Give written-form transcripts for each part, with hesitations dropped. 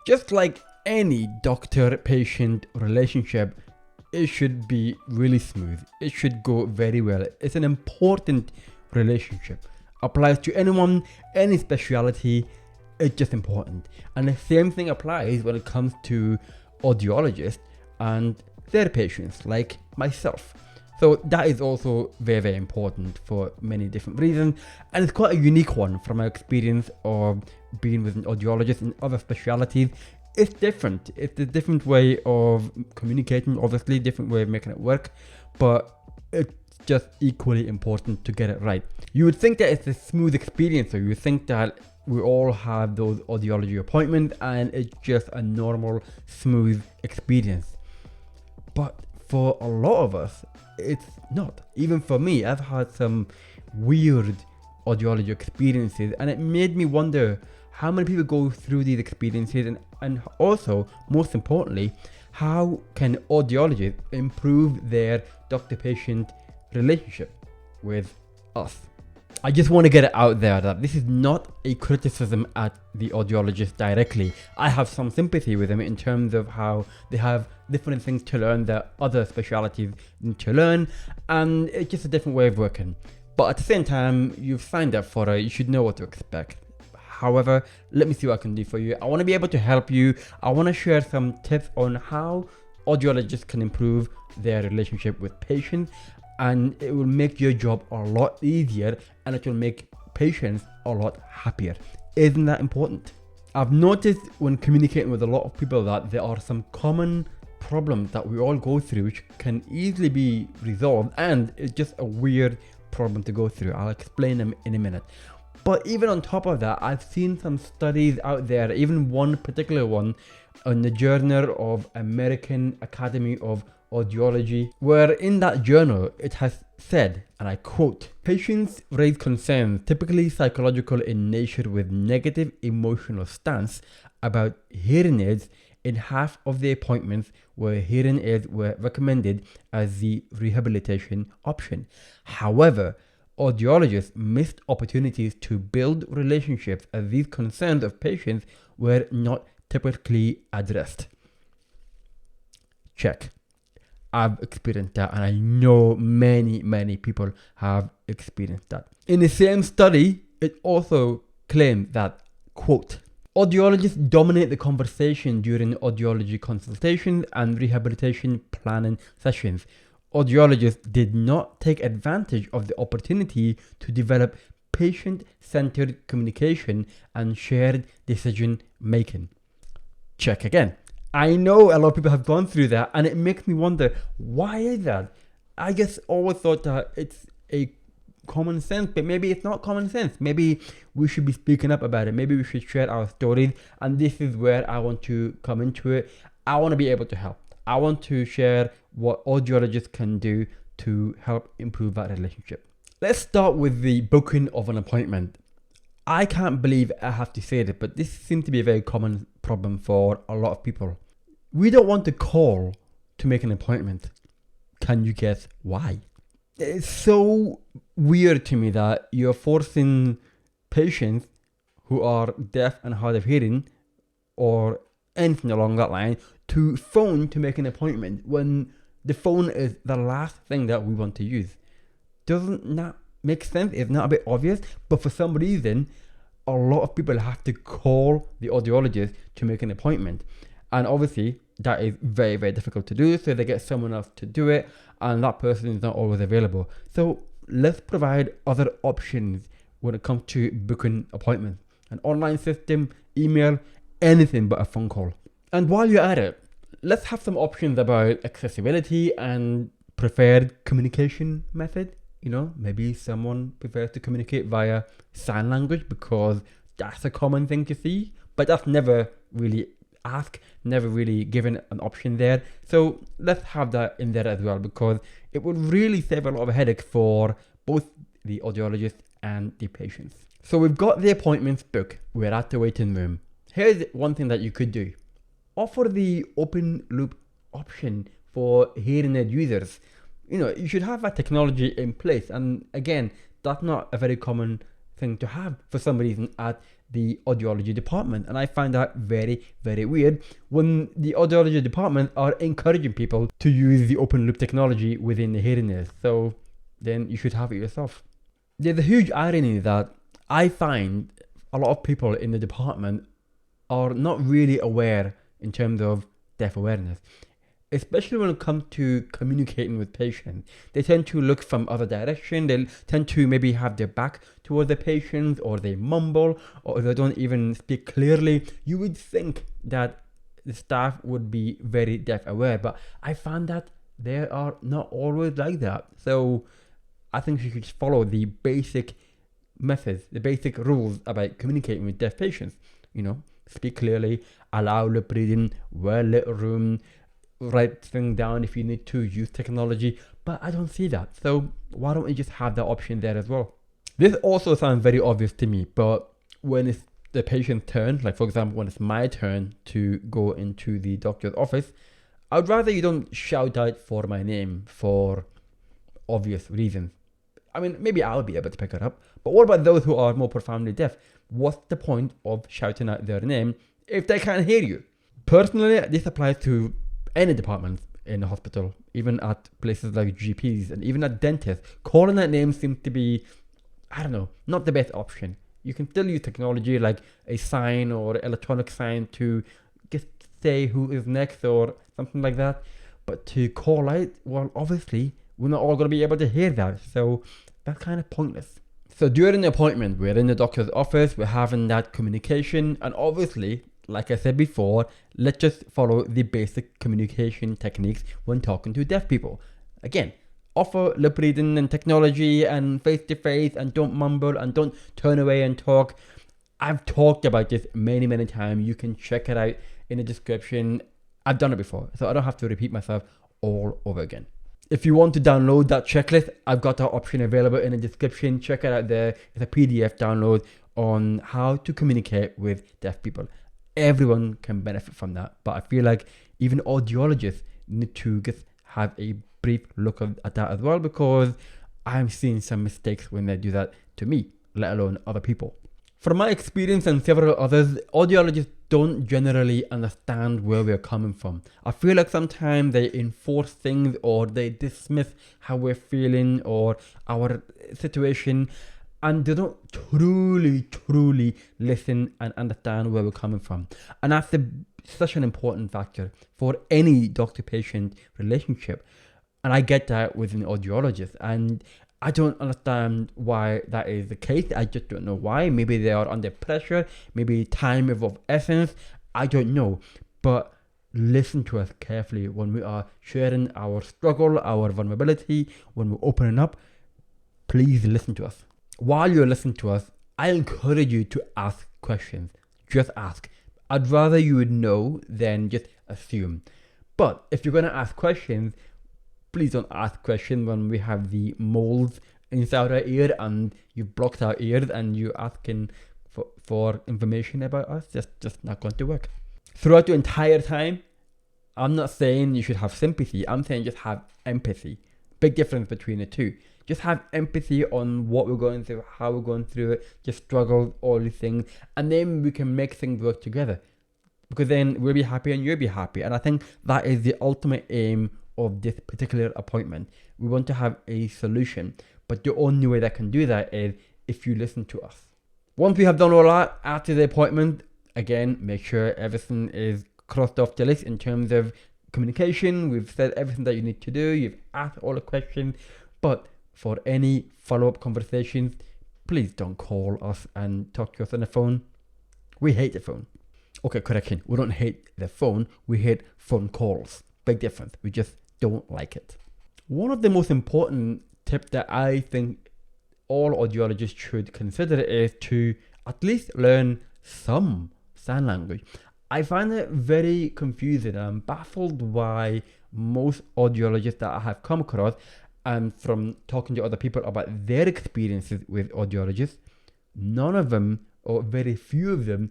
Just like any doctor-patient relationship, it should be really smooth. It should go very well. It's an important relationship. Applies to anyone, any speciality. It's just important. And the same thing applies when it comes to audiologists and their patients, like myself. So that is also very, very important for many different reasons. And it's quite a unique one from my experience of being with an audiologist in other specialities. It's different. It's a different way of communicating, obviously, different way of making it work. But it's just equally important to get it right. You would think that it's a smooth experience, so you would think that we all have those audiology appointments and it's just a normal, smooth experience. But for a lot of us, it's not. Even for me, I've had some weird audiology experiences, and it made me wonder how many people go through these experiences, and also, most importantly, how can audiologists improve their doctor-patient relationship with us. I just want to get it out there that this is not a criticism at the audiologist directly. I have some sympathy with them in terms of how they have different things to learn that other specialities need to learn, and it's just a different way of working. But at the same time, you've signed up for it, you should know what to expect. However, let me see what I can do for you. I want to be able to help you. I want to share some tips on how audiologists can improve their relationship with patients, and it will make your job a lot easier, and it will make patients a lot happier. Isn't that important? I've noticed when communicating with a lot of people that there are some common problems that we all go through which can easily be resolved, and it's just a weird problem to go through. I'll explain them in a minute. But even on top of that, I've seen some studies out there, even one particular one on the Journal of American Academy of Audiology, where in that journal it has said, and I quote, "Patients raise concerns, typically psychological in nature, with negative emotional stance about hearing aids in half of the appointments where hearing aids were recommended as the rehabilitation option. However, audiologists missed opportunities to build relationships as these concerns of patients were not typically addressed." Check. I've experienced that, and I know many people have experienced that. In the same study, it also claimed that, quote, "Audiologists dominate the conversation during audiology consultations and rehabilitation planning sessions. Audiologists did not take advantage of the opportunity to develop patient-centered communication and shared decision making." Check again. I know a lot of people have gone through that, and it makes me wonder, why is that? I just always thought that it's a common sense, but maybe it's not common sense. Maybe we should be speaking up about it. Maybe we should share our stories, and this is where I want to come into it. I want to be able to help. I want to share what audiologists can do to help improve that relationship. Let's start with the booking of an appointment. I can't believe I have to say it, but this seems to be a very common problem for a lot of people. We don't want to call to make an appointment. Can you guess why? It's so weird to me that you're forcing patients who are deaf and hard of hearing or anything along that line to phone to make an appointment when the phone is the last thing that we want to use. Doesn't that make sense? It's not a bit obvious, but for some reason, a lot of people have to call the audiologist to make an appointment. And obviously, that is very, very difficult to do, so they get someone else to do it, and that person is not always available. So let's provide other options when it comes to booking appointments. An online system, email, anything but a phone call. And while you're at it, let's have some options about accessibility and preferred communication method. You know, maybe someone prefers to communicate via sign language because that's a common thing to see, but that's never really asked, never really given an option there. So let's have that in there as well, because it would really save a lot of headache for both the audiologist and the patients. So we've got the appointments booked. We're at the waiting room. Here's one thing that you could do. Offer the open loop option for hearing aid users. You know, you should have that technology in place. And again, that's not a very common thing to have for some reason at the audiology department. And I find that very, very weird when the audiology department are encouraging people to use the open loop technology within the hearing aids. So then you should have it yourself. There's a huge irony that I find a lot of people in the department are not really aware in terms of deaf awareness. Especially when it comes to communicating with patients, they tend to look from other direction. They tend to maybe have their back towards the patients, or they mumble, or they don't even speak clearly. You would think that the staff would be very deaf aware, but I found that they are not always like that. So I think you should follow the basic methods, the basic rules about communicating with deaf patients. Speak clearly, allow lip reading, wear little room, write things down if you need to, use technology. But I don't see that. So why don't we just have that option there as well? This also sounds very obvious to me, but when it's the patient's turn, like for example, when it's my turn to go into the doctor's office, I'd rather you don't shout out for my name for obvious reasons. I mean, maybe I'll be able to pick it up, but what about those who are more profoundly deaf? What's the point of shouting out their name if they can't hear you? Personally, this applies to any department in the hospital, even at places like GPs and even at dentists. Calling that name seems to be, I don't know, not the best option. You can still use technology like a sign or electronic sign to just say who is next or something like that. But to call out, well, obviously, we're not all going to be able to hear that. So that's kind of pointless. So during the appointment, we're in the doctor's office, we're having that communication, and obviously, like I said before, let's just follow the basic communication techniques when talking to deaf people. Again, offer lip reading and technology and face-to-face, and don't mumble and don't turn away and talk. I've talked about this many, many times. You can check it out in the description. I've done it before, so I don't have to repeat myself all over again. If you want to download that checklist, I've got that option available in the description. Check it out there. It's a PDF download on how to communicate with deaf people. Everyone can benefit from that, but I feel like even audiologists need to just have a brief look at that as well, because I'm seeing some mistakes when they do that to me, let alone other people. From my experience and several others, audiologists don't generally understand where we're coming from. I feel like sometimes they enforce things, or they dismiss how we're feeling or our situation, and they don't truly listen and understand where we're coming from. And that's such an important factor for any doctor-patient relationship. And I get that with an audiologist, and I don't understand why that is the case. I just don't know why. Maybe they are under pressure. Maybe time is of essence. I don't know. But listen to us carefully when we are sharing our struggle, our vulnerability, when we're opening up. Please listen to us. While you're listening to us, I encourage you to ask questions. Just ask. I'd rather you would know than just assume. But if you're going to ask questions, please don't ask questions when we have the moles inside our ear and you've blocked our ears and you're asking for information about us. Just not going to work. Throughout the entire time, I'm not saying you should have sympathy. I'm saying just have empathy. Big difference between the two. Just have empathy on what we're going through, how we're going through it, just struggle, all these things. And then we can make things work together. Because then we'll be happy and you'll be happy. And I think that is the ultimate aim of this particular appointment. We want to have a solution, but the only way that can do that is if you listen to us. Once we have done all that after the appointment, again, make sure everything is crossed off the list in terms of communication. We've said everything that you need to do. You've asked all the questions, but for any follow-up conversations, please don't call us and talk to us on the phone. We hate the phone. Okay, correction. We don't hate the phone. We hate phone calls. Big difference. We just don't like it. One of the most important tips that I think all audiologists should consider is to at least learn some sign language. I find it very confusing. I'm baffled why most audiologists that I have come across, and from talking to other people about their experiences with audiologists, none of them, or very few of them,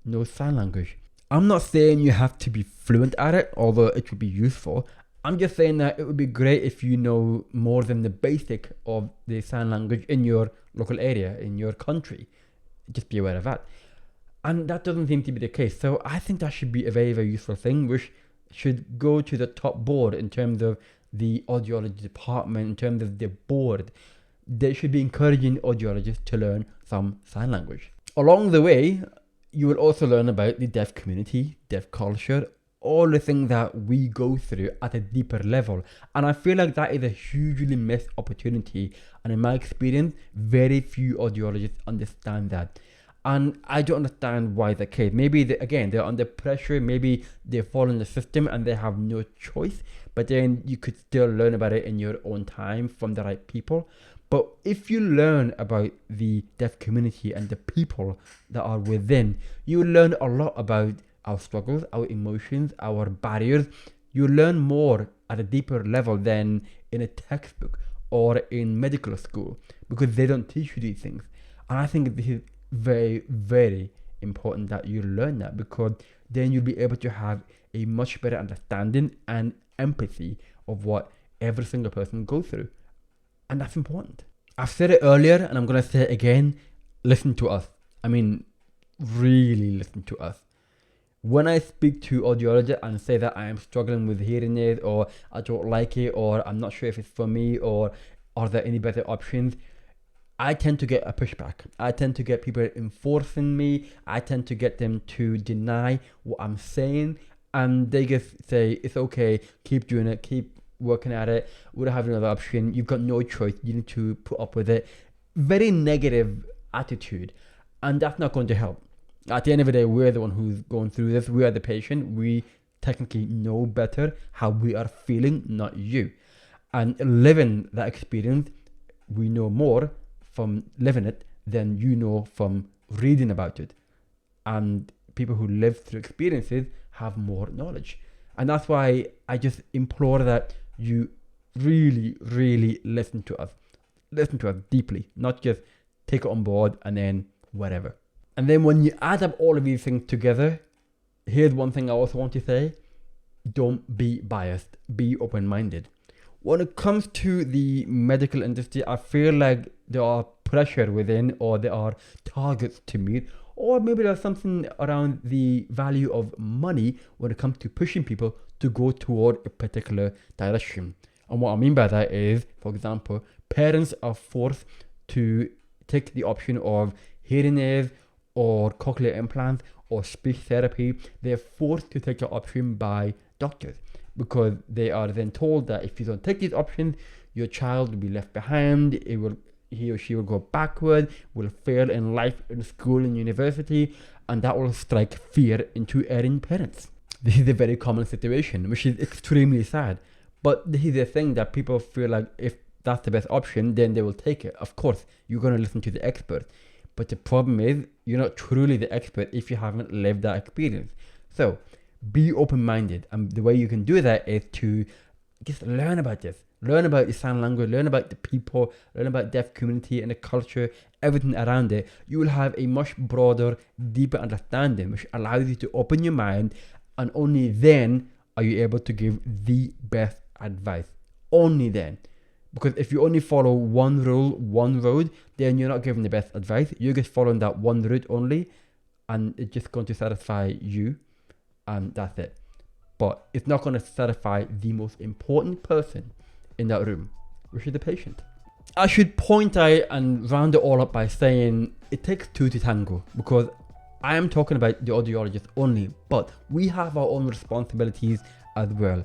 know sign language. I'm not saying you have to be fluent at it, although it would be useful. I'm just saying that it would be great if you know more than the basic of the sign language in your local area, in your country. Just be aware of that. And that doesn't seem to be the case. So I think that should be a very, very useful thing, which should go to the top board in terms of the audiology department, in terms of the board. They should be encouraging audiologists to learn some sign language. Along the way, you will also learn about the deaf community, deaf culture, all the things that we go through at a deeper level. And I feel like that is a hugely missed opportunity. And in my experience, very few audiologists understand that. And I don't understand why the case. Maybe, they're under pressure. Maybe they fall in the system and they have no choice. But then you could still learn about it in your own time from the right people. But if you learn about the deaf community and the people that are within, you will learn a lot about our struggles, our emotions, our barriers. You learn more at a deeper level than in a textbook or in medical school, because they don't teach you these things. And I think this is very, very important that you learn that, because then you'll be able to have a much better understanding and empathy of what every single person goes through. And that's important. I've said it earlier and I'm going to say it again. Listen to us. I mean, really listen to us. When I speak to audiologists and say that I am struggling with hearing aids, or I don't like it, or I'm not sure if it's for me, or are there any better options, I tend to get a pushback. I tend to get people enforcing me. I tend to get them to deny what I'm saying. And they just say, it's okay, keep doing it, keep working at it. We don't have another option. You've got no choice. You need to put up with it. Very negative attitude. And that's not going to help. At the end of the day, we're the one who's going through this. We are the patient. We technically know better how we are feeling, not you. And living that experience, we know more from living it than you know from reading about it. And people who live through experiences have more knowledge. And that's why I just implore that you really, really listen to us. Listen to us deeply, not just take it on board and then whatever. And then when you add up all of these things together, here's one thing I also want to say. Don't be biased. Be open-minded. When it comes to the medical industry, I feel like there are pressure within, or there are targets to meet, or maybe there's something around the value of money when it comes to pushing people to go toward a particular direction. And what I mean by that is, for example, parents are forced to take the option of hearing aids or cochlear implants or speech therapy. They're forced to take the option by doctors, because they are then told that if you don't take these options, your child will be left behind. He or she will go backward, will fail in life, in school, in university, and that will strike fear into erring parents. This is a very common situation, which is extremely sad. But this is the thing, that people feel like if that's the best option, then they will take it. Of course, you're going to listen to the expert. But the problem is, you're not truly the expert if you haven't lived that experience. So be open-minded. And the way you can do that is to just learn about this. Learn about the sign language, learn about the people, learn about deaf community and the culture, everything around it. You will have a much broader, deeper understanding, which allows you to open your mind, and only then are you able to give the best advice. Only then. Because if you only follow one rule, one road, then you're not giving the best advice. You're just following that one route only, and it's just going to satisfy you, and that's it. But it's not going to satisfy the most important person in that room, which is the patient. I should point out and round it all up by saying it takes two to tango, because I am talking about the audiologist only, but we have our own responsibilities as well.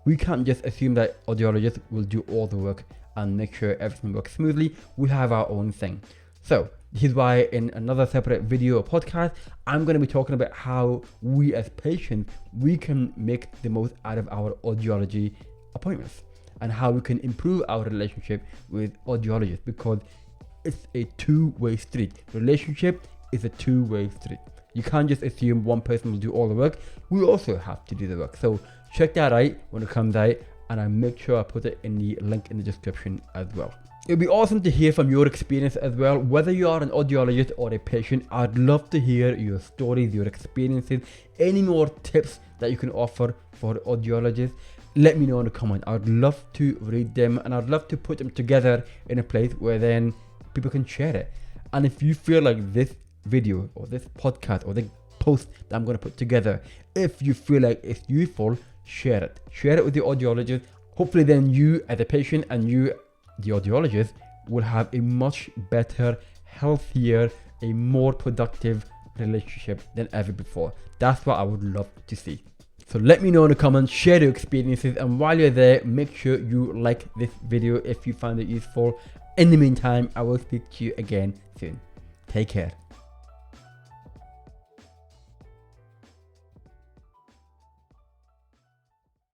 We can't just assume that audiologists will do all the work and make sure everything works smoothly. We have our own thing. So this is why in another separate video or podcast, I'm going to be talking about how we as patients, we can make the most out of our audiology appointments, and how we can improve our relationship with audiologists, because it's a two-way street. Relationship is a two-way street. You can't just assume one person will do all the work. We also have to do the work. So check that out when it comes out, and I make sure I put it in the link in the description as well. It would be awesome to hear from your experience as well. Whether you are an audiologist or a patient, I'd love to hear your stories, your experiences, any more tips that you can offer for audiologists. Let me know in the comment. I'd love to read them, and I'd love to put them together in a place where then people can share it. And if you feel like this video or this podcast or the post that I'm going to put together, if you feel like it's useful, share it. Share it with your audiologist. Hopefully then you as a patient and you, the audiologist, will have a much better, healthier, a more productive relationship than ever before. That's what I would love to see. So let me know in the comments, share your experiences, and while you're there, make sure you like this video if you found it useful. In the meantime, I will speak to you again soon. Take care.